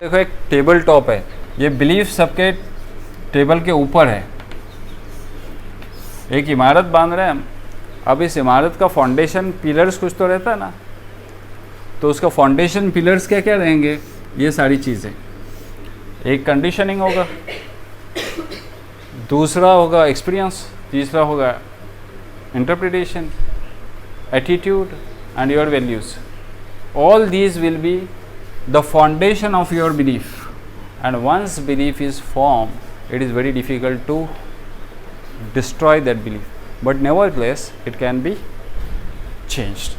देखो एक table top है, ये बिलीफ सबके टेबल के ऊपर है। एक इमारत बांध रहे हैं हम, अब इस इमारत का फाउंडेशन पिलर्स कुछ तो रहता है ना, तो उसका फाउंडेशन पिलर्स क्या क्या रहेंगे, ये सारी चीज़ें। एक कंडीशनिंग होगा, दूसरा होगा एक्सपीरियंस, तीसरा होगा interpretation, attitude and your values. All these will be the foundation of your belief, and once belief is formed it is very difficult to destroy that belief, but nevertheless it can be changed.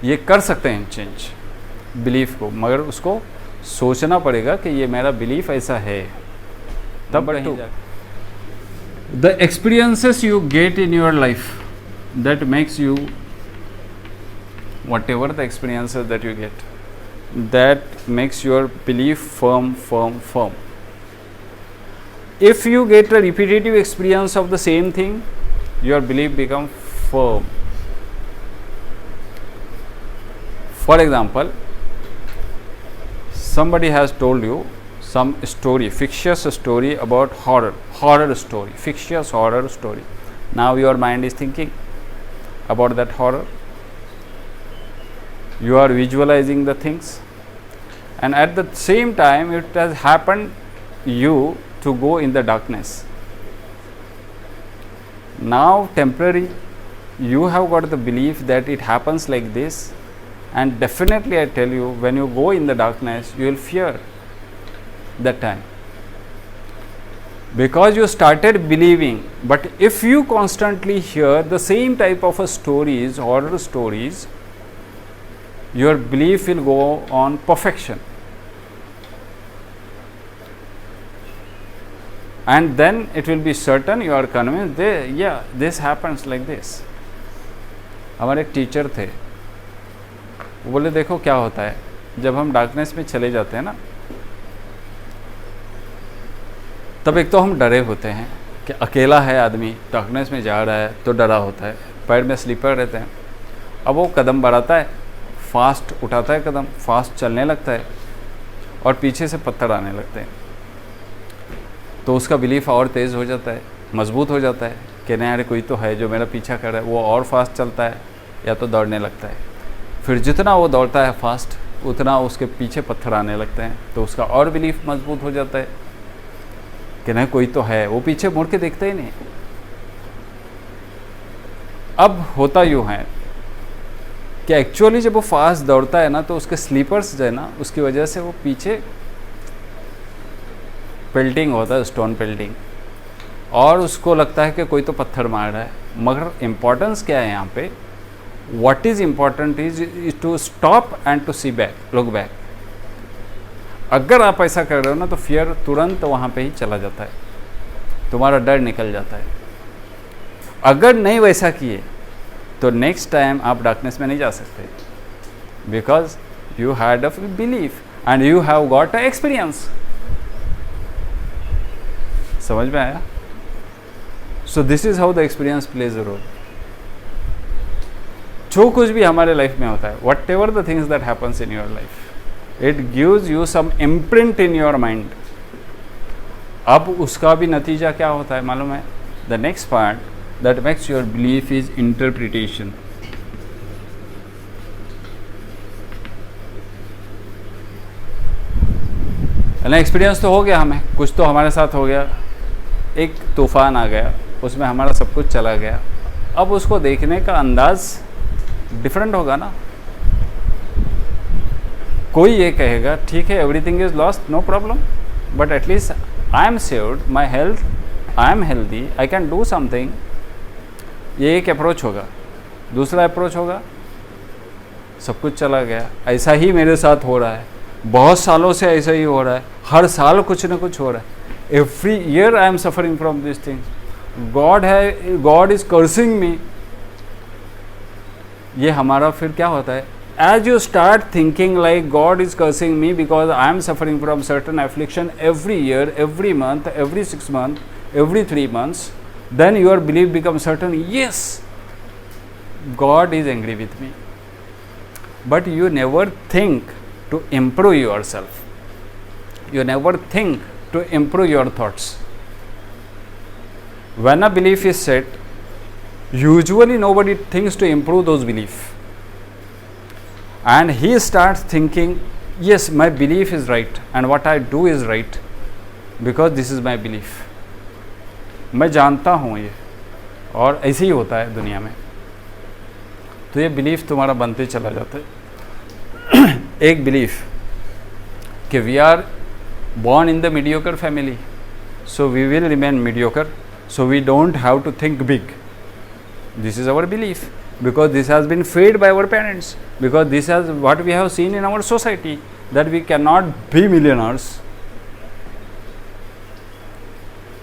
ये कर सकते हैं change belief को, मगर उसको सोचना पड़ेगा कि ये मेरा बिलीफ ऐसा है, तब नहीं जाएगा। The experiences you get in your life that makes you, whatever the experiences that you get, that makes your belief firm. If you get a repetitive experience of the same thing, your belief become firm. For example, somebody has told you some story, fictitious story about horror story, fictitious horror story. Now your mind is thinking about that horror. You are visualizing the things, and at the same time it has happened you to go in the darkness. Now temporary you have got the belief that it happens like this, and definitely I tell you, when you go in the darkness you will fear that time, because you started believing. But if you constantly hear the same type of stories, horror stories, your belief will go on perfection, and then it will be certain, you are convinced, yeah, this happens like this. हमारे एक teacher थे, वो बोले देखो क्या होता है जब हम डार्कनेस में चले जाते हैं ना, तब एक तो हम डरे होते हैं कि अकेला है आदमी, डार्कनेस में जा रहा है तो डरा होता है, पैर में स्लीपर रहते हैं। अब वो कदम बढ़ाता है, फास्ट उठाता है कदम, फास्ट चलने लगता है, और पीछे से पत्थर आने लगते हैं, तो उसका बिलीफ और तेज़ हो जाता है, मजबूत हो जाता है कि नहीं अरे कोई तो है जो मेरा पीछा कर रहा है। वो और फास्ट चलता है या तो दौड़ने लगता है। फिर जितना वो दौड़ता है फास्ट, उतना उसके पीछे पत्थर आने लगते हैं, तो उसका और बिलीफ मजबूत हो जाता है कि नहीं कोई तो है। वो पीछे मुड़ के देखता ही नहीं। अब होता यूँ है कि एक्चुअली जब वो फास्ट दौड़ता है ना, तो उसके स्लीपर्स जो है ना, उसकी वजह से वो पीछे पेल्टिंग होता है, स्टोन पेल्टिंग, और उसको लगता है कि कोई तो पत्थर मार रहा है। मगर इम्पोर्टेंस क्या है यहाँ पे, what is important is to stop and to see back, look back. अगर आप ऐसा कर रहे हो ना, तो फियर तुरंत वहाँ पे ही चला जाता है, तुम्हारा डर निकल जाता है। अगर नहीं वैसा किए तो नेक्स्ट टाइम आप डार्कनेस में नहीं जा सकते, because you had a belief and you have got a experience. समझ में आया? So this is how the experience plays a role. जो कुछ भी हमारे लाइफ में होता है, whatever the things that happens in your life, it gives you some imprint in your mind. अब उसका भी नतीजा क्या होता है मालूम है? The next part that makes your belief is interpretation. ना एक्सपीरियंस तो हो गया, हमें कुछ तो हमारे साथ हो गया, एक तूफान आ गया, उसमें हमारा सब कुछ चला गया। अब उसको देखने का अंदाज डिफरेंट होगा ना। कोई ये कहेगा ठीक है everything is lost, no problem, but at least I am saved, my health, I am healthy, I can do something. ये एक अप्रोच होगा। दूसरा अप्रोच होगा सब कुछ चला गया, ऐसा ही मेरे साथ हो रहा है, बहुत सालों से ऐसा ही हो रहा है, हर साल कुछ ना कुछ हो रहा है, every year I am suffering from this things, God is cursing me. ये हमारा फिर क्या होता है? As you start thinking like God is cursing me because I am suffering from certain affliction every year, every month, every 6 months, every 3 months, then your belief becomes certain, yes, God is angry with me. But you never think to improve yourself. You never think to improve your thoughts. When a belief is set, usually nobody thinks to improve those beliefs. And he starts thinking, yes, my belief is right and what I do is right because this is my belief. मैं जानता हूँ ये, और ऐसे ही होता है दुनिया में. तो ये बिलीफ तुम्हारा बनते चला जाता है. एक बिलीफ कि we are born in the mediocre family, so we will remain mediocre, so we don't have to think big. This is our belief because this has been fed by our parents, because this is what we have seen in our society, that we cannot be millionaires.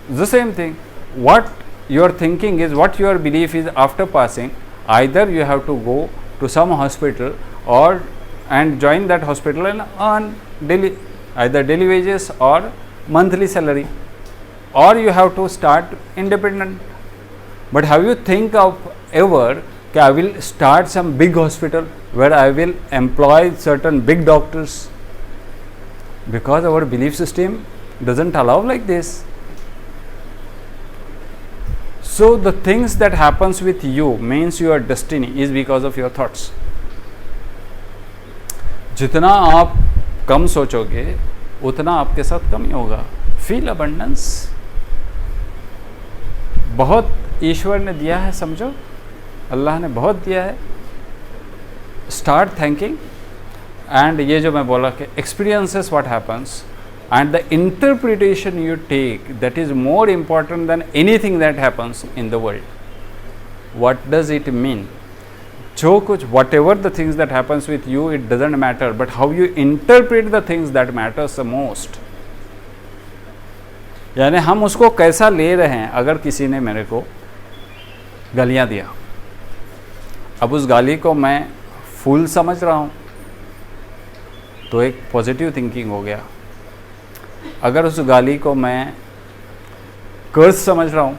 The same thing, what you are thinking is what your belief is after passing. Either you have to go to some hospital or and join that hospital and earn daily, either daily wages or monthly salary, or you have to start independent. But have you think of ever that I will start some big hospital where I will employ certain big doctors? Because our belief system doesn't allow like this. So the things that happens with you means your destiny is because of your thoughts. जितना आप कम सोचोगे उतना आपके साथ कम ही होगा. Feel abundance. बहुत ईश्वर ने दिया है, समझो, अल्लाह ने बहुत दिया है. Start thanking. एंड ये जो मैं बोला कि experiences what happens and the interpretation you take, that is more important than anything that happens in the world. What does it mean? जो कुछ, whatever the things that happens with you, it doesn't matter, but how you interpret the things that matters the most. यानी हम उसको कैसा ले रहे हैं. अगर किसी ने मेरे को गालियाँ दिया, अब उस गाली को मैं फूल समझ रहा हूँ तो एक पॉजिटिव थिंकिंग हो गया. अगर उस गाली को मैं कर्स समझ रहा हूँ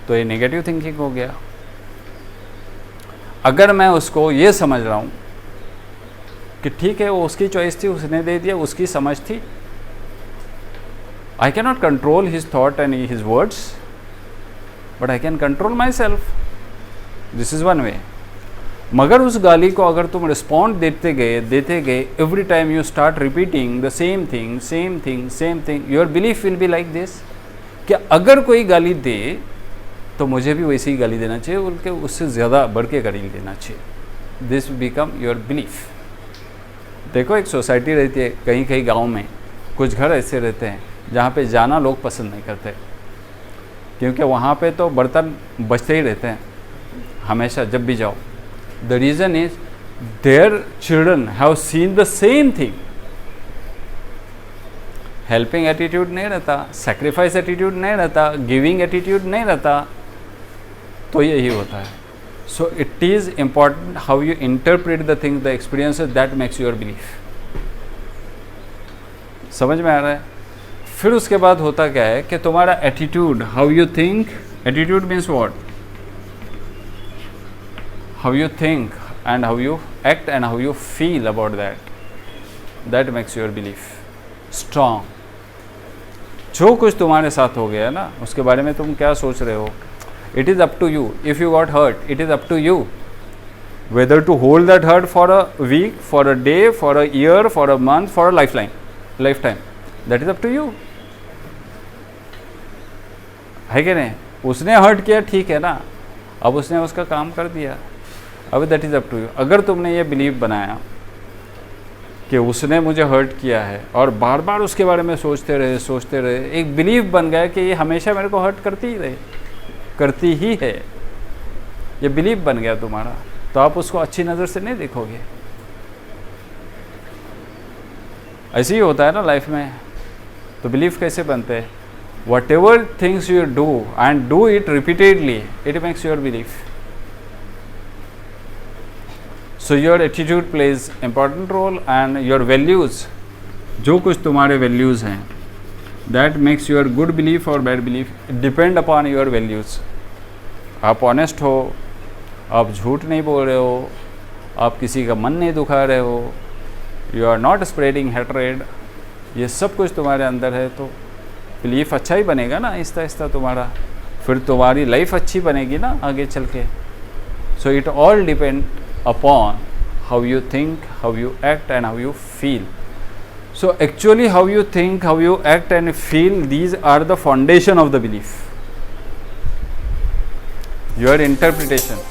तो ये नेगेटिव थिंकिंग हो गया. अगर मैं उसको ये समझ रहा हूँ कि ठीक है वो उसकी चॉइस थी, उसने दे दिया, उसकी समझ थी, I can not control his thought and his words, but I can control my self. This is one way. मगर उस गाली को अगर तुम रिस्पॉन्ड देते गए, every time you start repeating the same thing, your belief will be like this, कि अगर कोई गाली दे तो मुझे भी वैसे ही गाली देना चाहिए, बल्कि उससे ज़्यादा बढ़ के गाली देना चाहिए. This become your belief. देखो, एक सोसाइटी रहती है, कहीं गाँव में कुछ घर ऐसे रहते हैं जहाँ पे जाना लोग पसंद नहीं करते, क्योंकि वहाँ पे तो बर्तन बचते ही रहते हैं हमेशा जब भी जाओ. The reason is their children have seen the same thing. Helping attitude नहीं रहता, sacrifice attitude नहीं रहता, giving attitude नहीं रहता, तो यही होता है. So it is important how you interpret the things, the experiences, that makes your belief. समझ में आ रहा है? फिर उसके बाद होता क्या है कि तुम्हारा attitude, how you think, attitude means what? How you think and how you act and how you feel about that makes your belief strong. जो कुछ तुम्हारे साथ हो गया ना, उसके बारे में तुम क्या सोच रहे हो, it is up to you. If you got hurt, it is up to you whether to hold that hurt for a week, for a day, for a year, for a month, for a lifetime. That is up to you. है कि नहीं? उसने hurt किया, ठीक है ना, अब उसने उसका काम कर दिया, अब that is up to you. अगर तुमने ये बिलीव बनाया कि उसने मुझे हर्ट किया है और बार बार उसके बारे में सोचते रहे, एक बिलीव बन गया कि ये हमेशा मेरे को हर्ट करती ही है, ये बिलीव बन गया तुम्हारा, तो आप उसको अच्छी नज़र से नहीं देखोगे. ऐसे ही होता है ना लाइफ में. तो बिलीव कैसे बनते हैं? whatever things you do and do it repeatedly, it makes your belief. So your attitude plays important role and your values, जो कुछ तुम्हारे values हैं, that makes your good belief or bad belief depend upon your values. आप honest हो, आप झूठ नहीं बोल रहे हो, आप किसी का मन नहीं दुखा रहे हो, you are not spreading hatred, ये सब कुछ तुम्हारे अंदर है, तो बिलीफ अच्छा ही बनेगा ना आहिस्ता आहिस्ता तुम्हारा, फिर तुम्हारी लाइफ अच्छी बनेगी ना आगे चल के. So it all depend upon how you think, how you act and how you feel. So actually how you think, how you act and feel, these are the foundation of the belief, your interpretation.